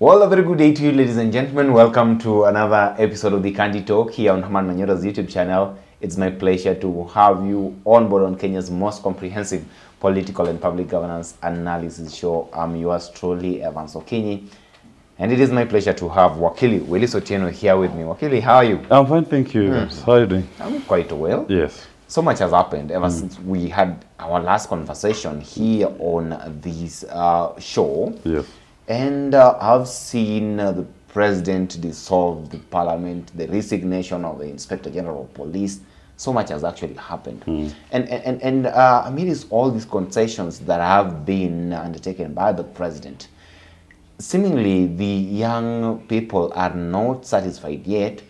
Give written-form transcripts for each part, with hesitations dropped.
Well, a very good day to you, ladies and gentlemen. Welcome to another episode of the Candy Talk here on Herman Manyora's YouTube channel. It's my pleasure to have you on board on Kenya's most comprehensive political and public governance analysis show. I'm yours truly, Evans Okinyi. And it is my pleasure to have Wakili Willis Otieno here with me. Wakili, how are you? I'm fine, thank you. How are you doing? I'm quite well. Yes. So much has happened ever since we had our last conversation here on this show. Yes. And I've seen the president dissolve the parliament, the resignation of the inspector general of police. So much has actually happened. And amidst all these concessions that have been undertaken by the president, seemingly the young people are not satisfied yet.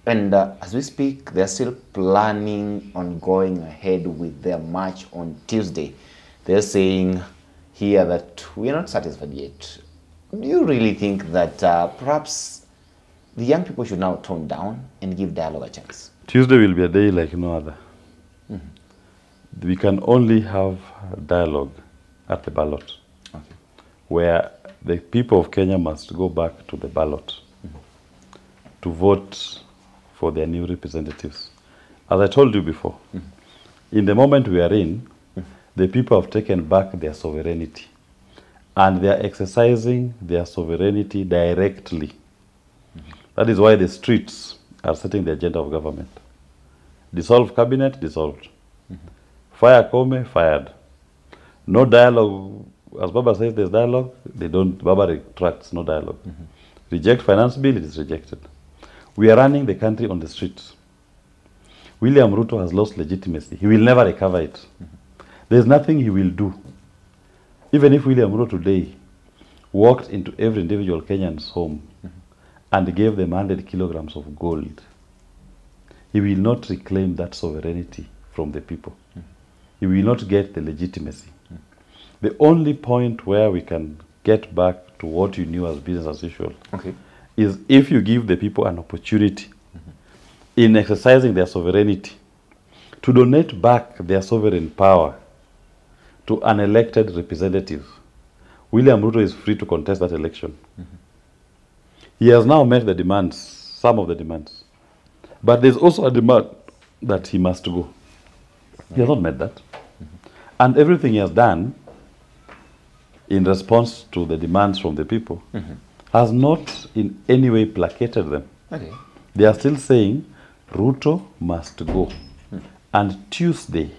And as we speak, they're still planning on going ahead with their march on Tuesday. They're saying here that we're not satisfied yet. Do you really think that perhaps the young people should now tone down and give dialogue a chance? Tuesday will be a day like no other. We can only have dialogue at the ballot, where the people of Kenya must go back to the ballot to vote for their new representatives. As I told you before, in the moment we are in, the people have taken back their sovereignty. And they are exercising their sovereignty directly. That is why the streets are setting the agenda of government. Dissolve cabinet, dissolved. Fire Kome, fired. No dialogue. As Baba says there's dialogue, they don't. Baba retracts, no dialogue. Reject finance bill, it is rejected. We are running the country on the streets. William Ruto has lost legitimacy. He will never recover it. There's nothing he will do. Even if William Ruto today walked into every individual Kenyan's home and gave them 100 kilograms of gold, he will not reclaim that sovereignty from the people. He will not get the legitimacy. The only point where we can get back to what you knew as business as usual is if you give the people an opportunity in exercising their sovereignty to donate back their sovereign power to an elected representative. William Ruto is free to contest that election. He has now met the demands, some of the demands. But there's also a demand that he must go. He has not met that. And everything he has done in response to the demands from the people has not in any way placated them. They are still saying, Ruto must go. And Tuesday,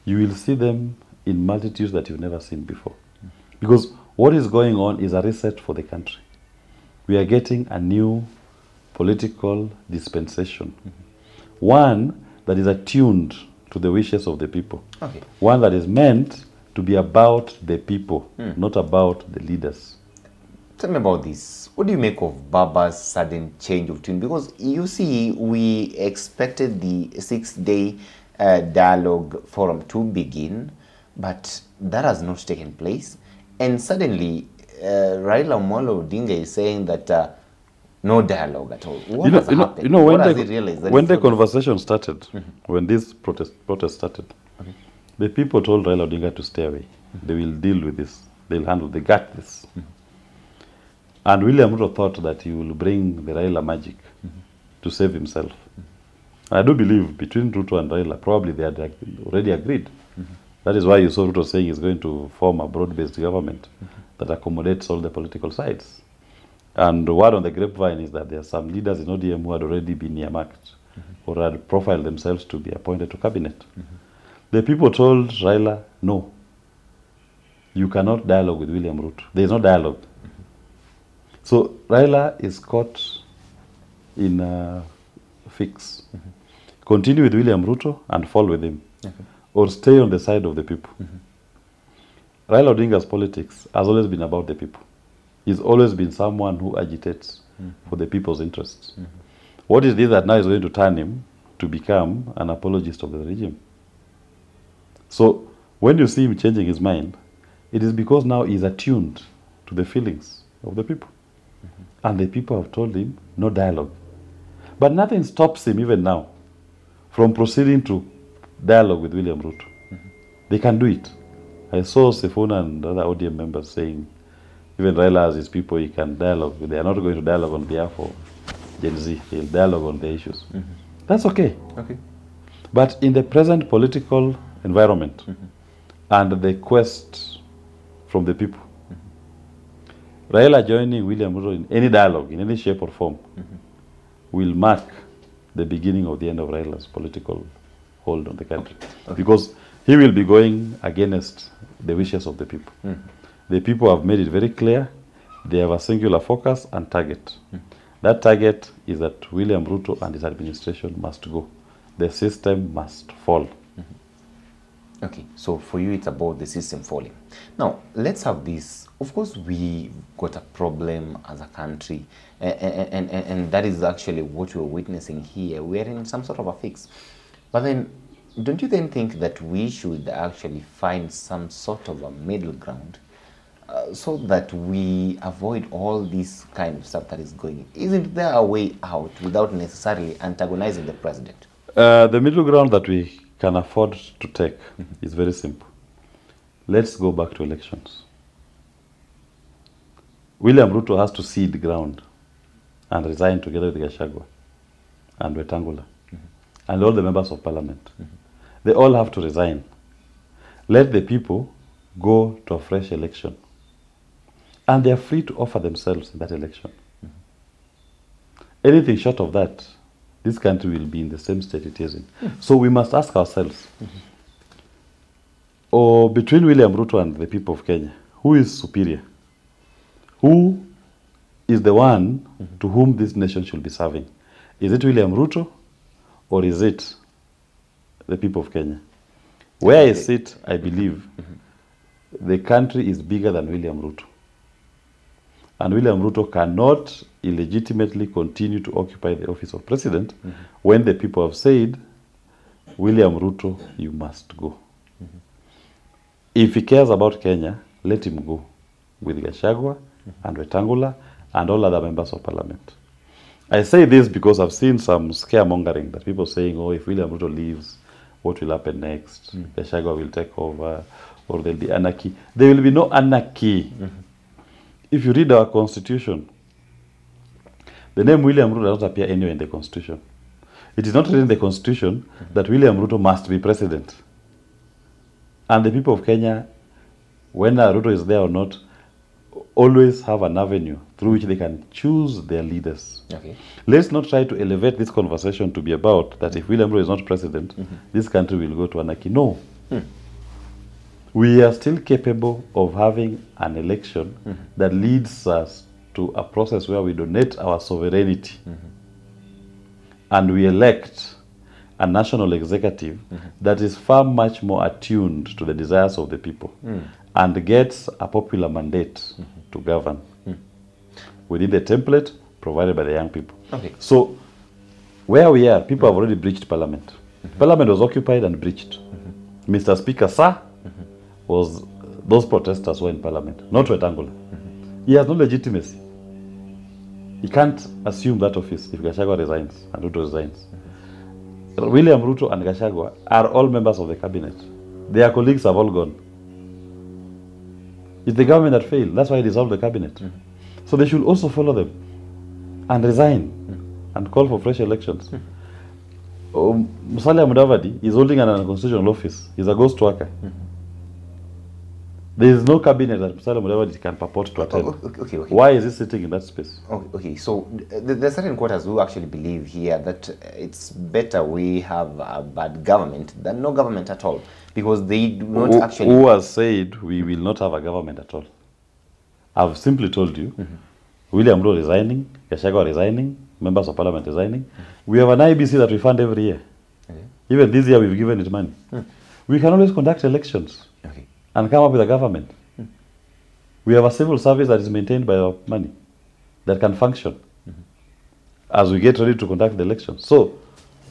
you will see them in multitudes that you've never seen before. Because what is going on is a reset for the country. We are getting a new political dispensation. One that is attuned to the wishes of the people. One that is meant to be about the people, not about the leaders. Tell me about this. What do you make of Baba's sudden change of tune? Because you see, we expected the 6-day dialogue forum to begin, but that has not taken place. And suddenly, Raila Odinga is saying that no dialogue at all. What has happened? When the conversation started, when this protest started, the people told Raila Odinga to stay away. They will deal with this. They'll handle. They got this. And William Ruto thought that he will bring the Raila magic to save himself. I do believe between Ruto and Raila, probably they had already agreed. That is why you saw Ruto saying he's going to form a broad-based government that accommodates all the political sides. And the word on the grapevine is that there are some leaders in ODM who had already been earmarked or had profiled themselves to be appointed to cabinet. The people told Raila, no, you cannot dialogue with William Ruto. There is no dialogue. So Raila is caught in a fix. Continue with William Ruto and fall with him. Or stay on the side of the people. Raila Odinga's politics has always been about the people. He's always been someone who agitates for the people's interests. What is this that now is going to turn him to become an apologist of the regime? So when you see him changing his mind, it is because now he's attuned to the feelings of the people. And the people have told him no dialogue. But nothing stops him even now from proceeding to dialogue with William Ruto. They can do it. I saw Sifuna and other ODM members saying Even Raila has his people he can dialogue with. They are not going to dialogue on behalf of Gen Z. He'll dialogue on the issues. That's okay. Okay. But in the present political environment and the quest from the people, Raila joining William Ruto in any dialogue, in any shape or form, will mark the beginning of the end of Raila's political hold on the country. Okay. Because he will be going against the wishes of the people. The people have made it very clear. They have a singular focus and target. That target is that William Ruto and his administration must go. The system must fall. Okay, so for you it's about the system falling. Now, let's have this. Of course, we got a problem as a country, and that is actually what we're witnessing here. We're in some sort of a fix. But then, don't you then think that we should actually find some sort of a middle ground so that we avoid all this kind of stuff that is going? Isn't there a way out without necessarily antagonizing the president? The middle ground that we can afford to take is very simple. Let's go back to elections. William Ruto has to cede ground and resign together with Gachagua and Wetangula and all the members of parliament. They all have to resign. Let the people go to a fresh election. And they are free to offer themselves in that election. Anything short of that, this country will be in the same state it is in. So we must ask ourselves, between William Ruto and the people of Kenya, who is superior? Who is the one to whom this nation should be serving? Is it William Ruto or is it the people of Kenya? Where I sit, I believe the country is bigger than William Ruto. And William Ruto cannot illegitimately continue to occupy the office of president when the people have said, William Ruto, you must go. If he cares about Kenya, let him go with Gachagua and Wetangula and all other members of parliament. I say this because I've seen some scaremongering that people saying, oh, if William Ruto leaves, what will happen next? Gachagua will take over, or there'll be anarchy. There will be no anarchy. If you read our constitution, the name William Ruto does not appear anywhere in the constitution. It is not written in the constitution that William Ruto must be president. And the people of Kenya, when Ruto is there or not, always have an avenue through which they can choose their leaders. Okay. Let's not try to elevate this conversation to be about that if William Ruto is not president, this country will go to anarchy. No. We are still capable of having an election that leads us to a process where we donate our sovereignty and we elect a national executive that is far much more attuned to the desires of the people and gets a popular mandate to govern within the template provided by the young people. Okay. So where we are, people have already breached parliament. Parliament was occupied and breached. Mr. Speaker, sir, was those protesters were in parliament, not Wetangula. He has no legitimacy. He can't assume that office if Gachagua resigns and Ruto resigns. William Ruto and Gachagua are all members of the cabinet. Their colleagues have all gone. It's the government that failed. That's why he dissolved the cabinet. So they should also follow them and resign and call for fresh elections. Musalia Mudavadi is holding an unconstitutional office. He's a ghost worker. There is no cabinet that Musalia Mudavadi can purport to attend. Okay. Why is he sitting in that space? Okay. So there are certain quarters who actually believe here that it's better we have a bad government than no government at all, because they do not actually... Who has said we will not have a government at all? I've simply told you, William Ruto resigning, Gachagua resigning, members of parliament resigning. We have an IBC that we fund every year. Even this year we've given it money. We can always conduct elections. And come up with a government. We have a civil service that is maintained by our money, that can function as we get ready to conduct the elections. So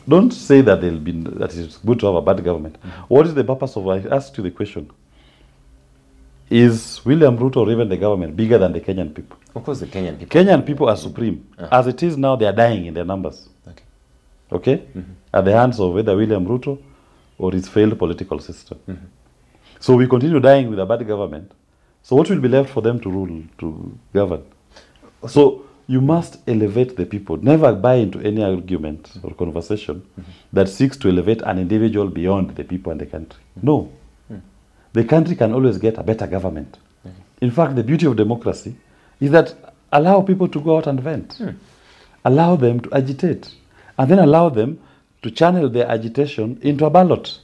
don't say that that it's good to have a bad government. What is the purpose of, I asked you the question, is William Ruto or even the government bigger than the Kenyan people? Of course the Kenyan people. Kenyan people are supreme. As it is now, they are dying in their numbers. Okay? At the hands of either William Ruto or his failed political system. So we continue dying with a bad government So what will be left for them to rule, to govern? So you must elevate the people. Never buy into any argument or conversation that seeks to elevate an individual beyond the people and the country. No. The country can always get a better government. In fact, the beauty of democracy is that allow people to go out and vent. Allow them to agitate. And then allow them to channel their agitation into a ballot.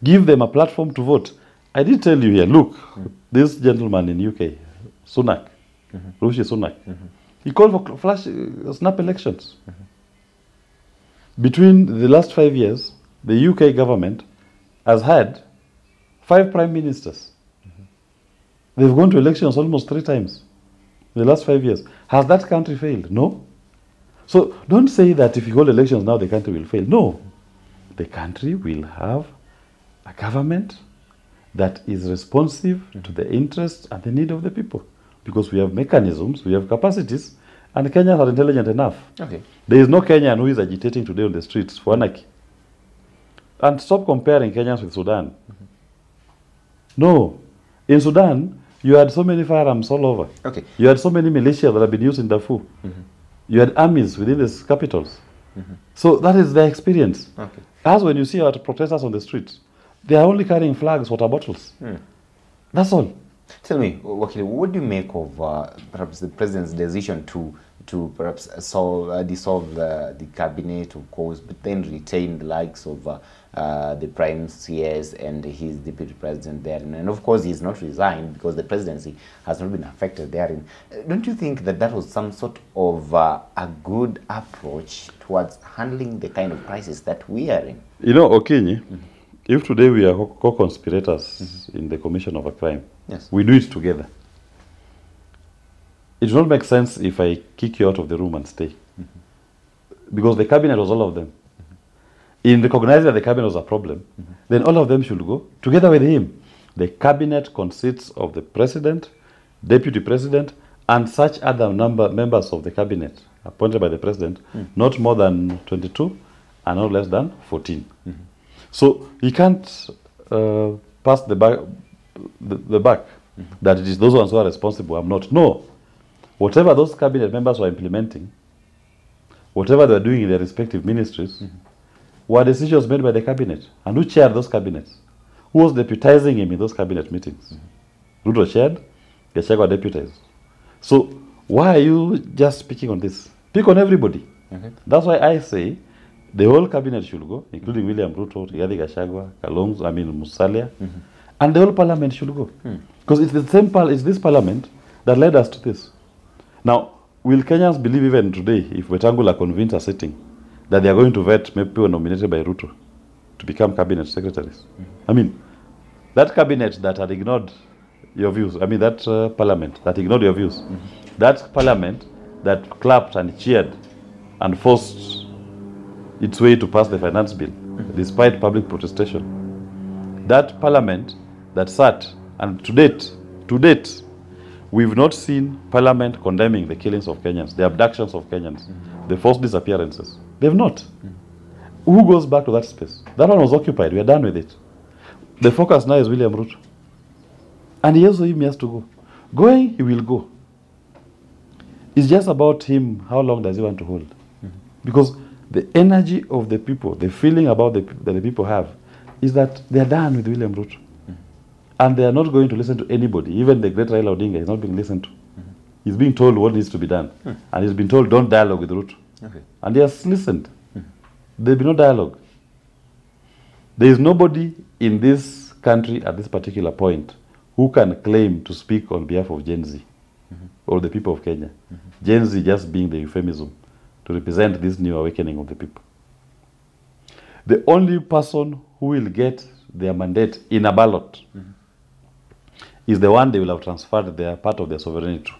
Give them a platform to vote. I did tell you here, look, this gentleman in UK, Sunak, Rishi Sunak, he called for snap elections. Between the last 5 years, the UK government has had 5 prime ministers. They've gone to elections almost 3 times in the last 5 years. Has that country failed? No. So don't say that if you hold elections now, the country will fail. No. The country will have a government that is responsive to the interests and the need of the people. Because we have mechanisms, we have capacities, and Kenyans are intelligent enough. Okay. There is no Kenyan who is agitating today on the streets for anarchy. And stop comparing Kenyans with Sudan. No. In Sudan, you had so many firearms all over. Okay. You had so many militias that have been used in Darfur. You had armies within the capitals. So that is their experience. Okay. As when you see our protesters on the streets, they are only carrying flags, water bottles. That's all. Tell me, Wakili, what do you make of perhaps the president's decision to perhaps dissolve the cabinet, of course, but then retain the likes of the prime CS and his deputy president therein? And of course, he's not resigned because the presidency has not been affected therein. Don't you think that that was some sort of a good approach towards handling the kind of crisis that we are in? You know, Okinyi, if today we are co-conspirators in the commission of a crime, we do it together. It does not make sense if I kick you out of the room and stay. Because the cabinet was all of them. In recognizing that the cabinet was a problem, then all of them should go together with him. The cabinet consists of the president, deputy president, and such other members of the cabinet appointed by the president, not more than 22 and not less than 14. So he can't pass the back that it is those ones who are responsible. I'm not. No. Whatever those cabinet members were implementing, whatever they were doing in their respective ministries, were decisions made by the cabinet. And who chaired those cabinets? Who was deputizing him in those cabinet meetings? Ruto chaired, Gachagua deputized. So why are you just speaking on this? Pick on everybody. That's why I say the whole cabinet should go, including William Ruto, Rigathi, Gachagua, Kalonzo, Musalia, and the whole parliament should go. Because it's the same it's this parliament that led us to this. Now, will Kenyans believe even today, if Wetangula convinced a sitting, that they are going to vet maybe people nominated by Ruto to become cabinet secretaries? I mean, that cabinet that had ignored your views, I mean that parliament that ignored your views, that parliament that clapped and cheered and forced its way to pass the finance bill, despite public protestation. That parliament that sat, and to date, we've not seen parliament condemning the killings of Kenyans, the abductions of Kenyans, the forced disappearances. They've not. Who goes back to that space? That one was occupied. We are done with it. The focus now is William Ruto. And he also has to go. Going, he will go. It's just about him, how long does he want to hold? Because the energy of the people, the feeling about that the people have, is that they are done with William Ruto. And they are not going to listen to anybody. Even the great Raila Odinga is not being listened to. He's being told what needs to be done. And he's been told, don't dialogue with Ruto. And he has listened. There will be no dialogue. There is nobody in this country at this particular point who can claim to speak on behalf of Gen Z or the people of Kenya. Gen Z just being the euphemism to represent this new awakening of the people. The only person who will get their mandate in a ballot is the one they will have transferred their part of their sovereignty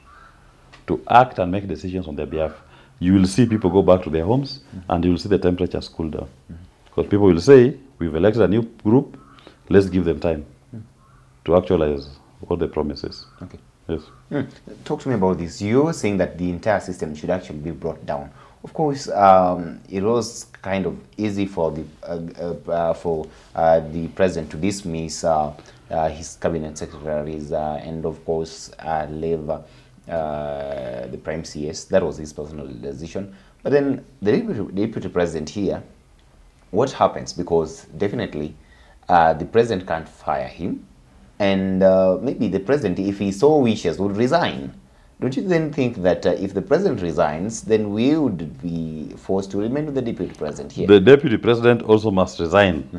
to act and make decisions on their behalf. You will see people go back to their homes and you will see the temperatures cool down. Because people will say, we've elected a new group, let's give them time to actualize all the promises. Okay. Yes. Talk to me about this. You're saying that the entire system should actually be brought down. Of course, it was kind of easy for the president to dismiss his cabinet secretaries, and of course leave the prime CS. That was his personal decision. But then the deputy president here, what happens? Because definitely the president can't fire him, and maybe the president, if he so wishes, would resign. Don't you then think that if the president resigns, then we would be forced to remain with the deputy president here? The deputy president also must resign,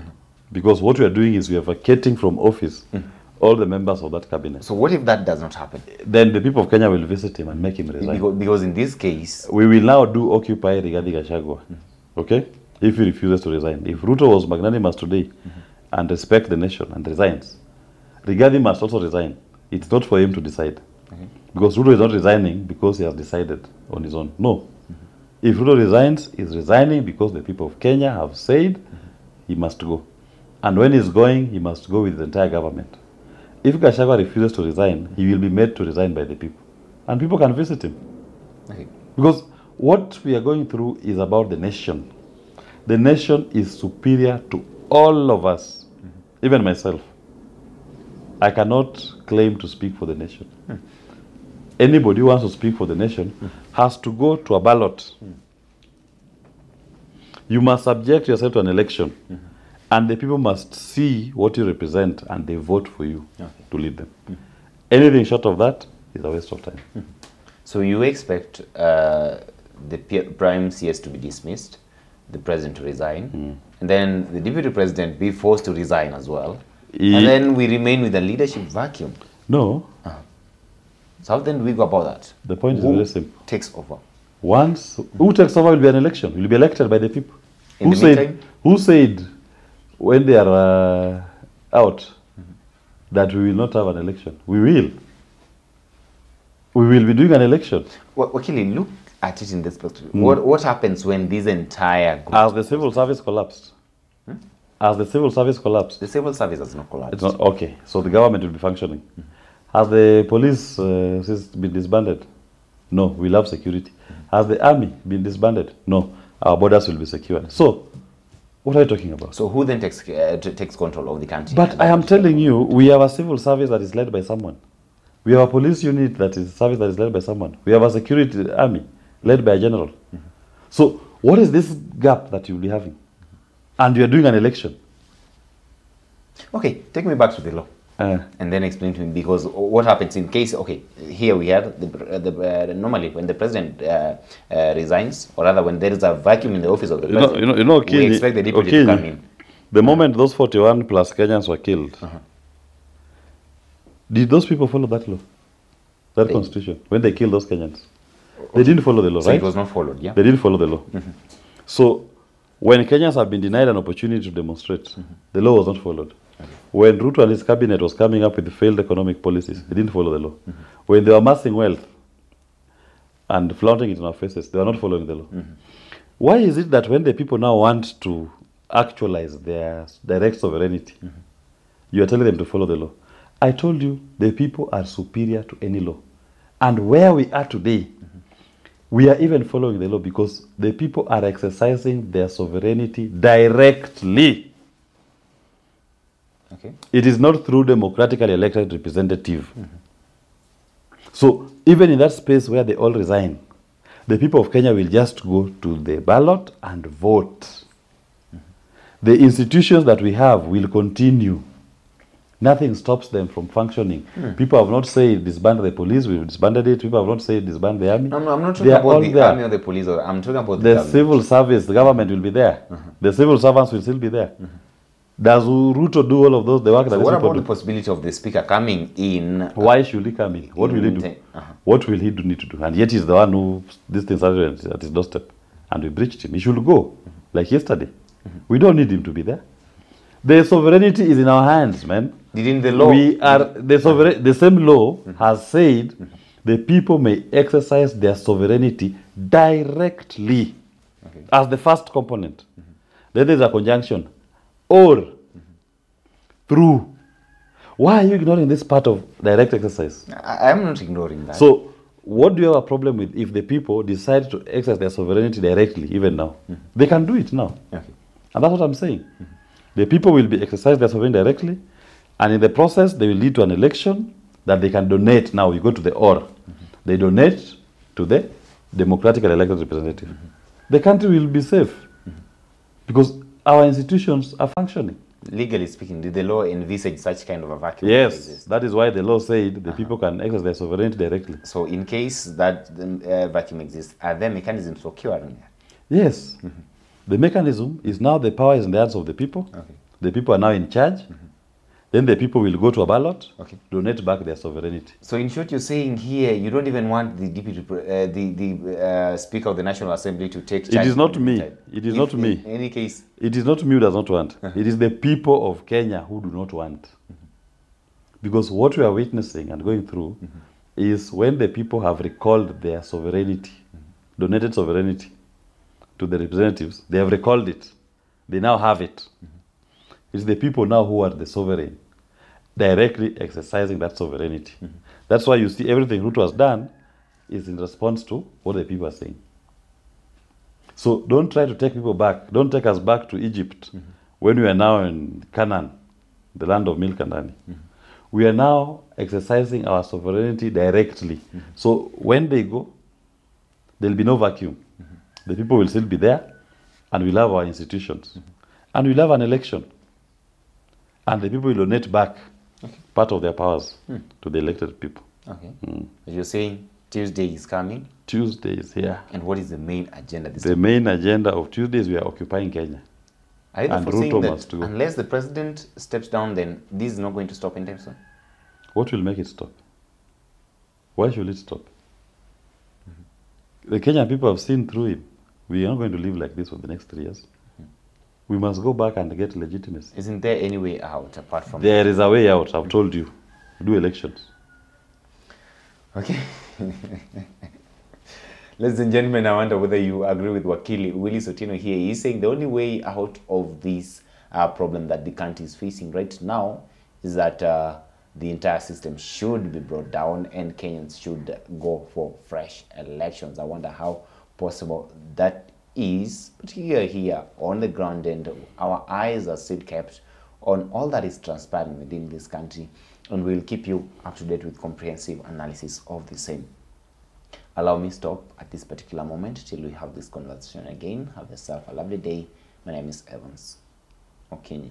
because what we are doing is we are vacating from office all the members of that cabinet. So what if that does not happen? Then the people of Kenya will visit him and make him resign. Because in this case, we will now do occupy Rigathi Gachagua, okay? If he refuses to resign. If Ruto was magnanimous today and respect the nation and resigns, Rigathi must also resign. It's not for him to decide. Because Ruto is not resigning because he has decided on his own. No. If Ruto resigns, he's resigning because the people of Kenya have said he must go. And when he's going, he must go with the entire government. If Gachagua refuses to resign, he will be made to resign by the people. And people can visit him. okay. Because what we are going through is about the nation. The nation is superior to all of us, even myself. I cannot claim to speak for the nation. Anybody who wants to speak for the nation has to go to a ballot. You must subject yourself to an election, and the people must see what you represent, and they vote for you to lead them. Anything short of that is a waste of time. So you expect the prime CS to be dismissed, the president to resign, and then the deputy president be forced to resign as well, and then we remain with a leadership vacuum. No. So how then do we go about that? The point is very simple. Takes over? Once, who takes over will be an election. Will be elected by the people. In the meantime? Who said when they are out that we will not have an election? We will. We will be doing an election. Well, okay, look at it in this perspective. What happens when this entire group... As the civil service collapsed. As the civil service collapsed. The civil service has not collapsed. It's not, okay, so the government will be functioning. Has the police been disbanded? No, we'll have security. Has the army been disbanded? No, our borders will be secured. So, what are you talking about? So who then takes control of the country? But I am telling you, we have a civil service that is led by someone. We have a police unit that is service that is led by someone. We have a security army led by a general. So, what is this gap that you'll be having? And you are doing an election. Okay, take me back to the law. And then explain to me, because what happens in case, okay, here we have normally when the president resigns, or rather when there is a vacuum in the office of the president, we expect the deputy to come in. The moment those 41 plus Kenyans were killed, did those people follow that law, that constitution, when they killed those Kenyans? They didn't follow the law, so right? It was not followed, yeah? They didn't follow the law. So when Kenyans have been denied an opportunity to demonstrate, the law was not followed. When Ruto and his cabinet was coming up with failed economic policies, they didn't follow the law. When they were amassing wealth and flaunting it in our faces, they were not following the law. Why is it that when the people now want to actualize their direct sovereignty, you are telling them to follow the law? I told you, the people are superior to any law. And where we are today, we are even following the law because the people are exercising their sovereignty directly. Okay. It is not through democratically elected representative. So even in that space where they all resign, the people of Kenya will just go to the ballot and vote. The institutions that we have will continue. Nothing stops them from functioning. People have not said disband the police, we disbanded it. People have not said disband the army. No, I'm not talking about the army or the police. I'm talking about the civil service. The government will be there. The civil servants will still be there. Does Ruto do all of those? The work that what about the possibility of the speaker coming in? Why should he come in? What will he do? What will he need to do? And yet he's the one who this thing started at his doorstep, and we breached him. He should go, like yesterday. We don't need him to be there. The sovereignty is in our hands, man. Didn't the law? We are the same law has said the people may exercise their sovereignty directly as the first component. Then there's a conjunction. Or through. Why are you ignoring this part of direct exercise? I'm not ignoring that. So, what do you have a problem with if the people decide to exercise their sovereignty directly, even now? They can do it now. And that's what I'm saying. The people will be exercising their sovereignty directly, And in the process, they will lead to an election that they can donate. Now, you go to the OR. They donate to the democratically elected representative. The country will be safe because our institutions are functioning. Legally speaking, did the law envisage such kind of a vacuum? Yes, that is why the law said the people can exercise their sovereignty directly. So in case that the vacuum exists, are there mechanisms for curing that? Yes. The mechanism is now the power is in the hands of the people. Okay. The people are now in charge. Then the people will go to a ballot, Okay. donate back their sovereignty. So in short, you're saying here you don't even want the deputy, the Speaker of the National Assembly to take charge. It is not me. It is not me. In any case, It is not me who does not want. It is the people of Kenya who do not want. Because what we are witnessing and going through is when the people have recalled their sovereignty, donated sovereignty to the representatives, they have recalled it. They now have it. It's the people now who are the sovereign, directly exercising that sovereignty. That's why you see everything Ruto has done is in response to what the people are saying. So don't try to take people back. Don't take us back to Egypt when we are now in Canaan, the land of milk and honey. We are now exercising our sovereignty directly. So when they go, there'll be no vacuum. The people will still be there, and we'll have our institutions. And we'll have an election. And the people will donate back part of their powers to the elected people. okay. You're saying Tuesday is coming, Tuesday is here. and what is the main agenda this The time? main agenda of Tuesday is we are occupying Kenya. Are you and therefore saying Ruto that must go. unless the president steps down, then this is not going to stop anytime soon? What will make it stop? Why should it stop? The Kenyan people have seen through him. We are not going to live like this for the next 3 years. We must go back and get legitimacy. Isn't there any way out apart from There is a way out, I've told you. Do elections. Okay. Ladies and gentlemen, I wonder whether you agree with Wakili Willie Sotino here. He's saying the only way out of this problem that the country is facing right now is that the entire system should be brought down and Kenyans should go for fresh elections. I wonder how possible that is, particularly here on the ground, and our eyes are still kept on all that is transpiring within this country, and we'll keep you up to date with comprehensive analysis of the same. Allow me stop at this particular moment till we have this conversation again. Have yourself a lovely day. My name is Evans Okinyi.